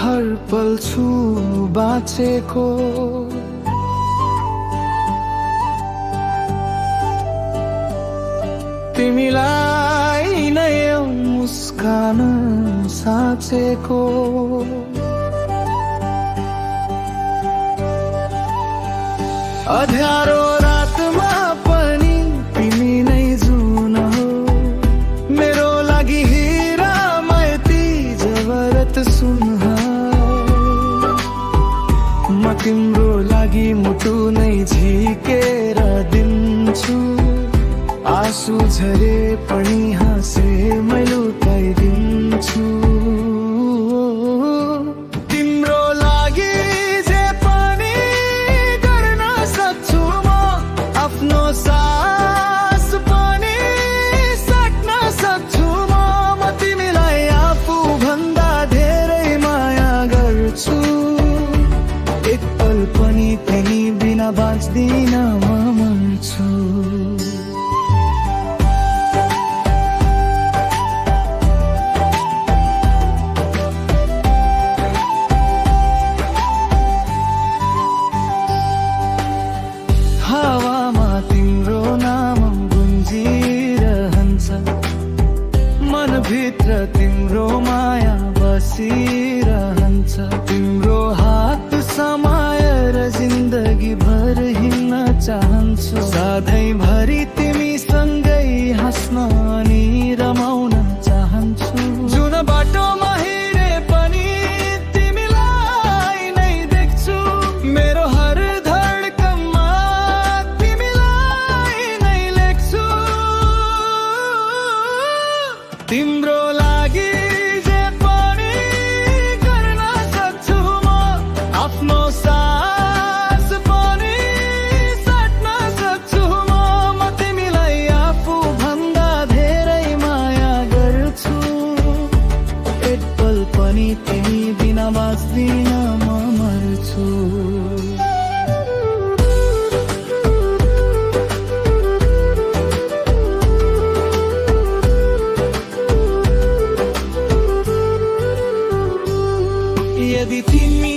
हर पल छु बाँचेको। तिमीलाई नै मुस्कान साँचेको। अँध्यारो रातमा पनि तिमी नै जुन हो, मेरो लागि हिरामा यति जबरत सुन। म तिम्रो लागि मुटु नै झिकेर दिन्छु, आँसु झरे पनि हाँसे मै लुकाइदिन्छु। तिम्रो लागि जे पनि गर्न सक्छु म, आफ्नो सास पनि सक्न सक्छु म तिमीलाई आफू भन्दा धेरै माया गर्छु। एक पल पनि तिमी बिना बाँच्दिन म मर्छु। हावामा तिम्रो नाम गुन्जिरहन्छ, मनभित्र तिम्रो माया बसिरहन्छ। तिम्रो हात समाएर जिन्दगी भर हिँड्न चाहन्छु, सधैँभरि तिमीसँगै हाँस्न अनि रमाउन चाहन्छु। जुन बाटोमा हिँडे पनि तिमीलाई नै देख्छु, मेरो हर धड्कनमा तिमीलाई नै लेख्छु। तिम्रो लागि जे पनि गर्न सक्छु म, आफ्नो सास पनि सक्न सक्छु म तिमीलाई आफू भन्दा धेरै माया गर्छु। एक पल पनि तिमी बिना बाँच्दिन म मर्छु। यदि तिमी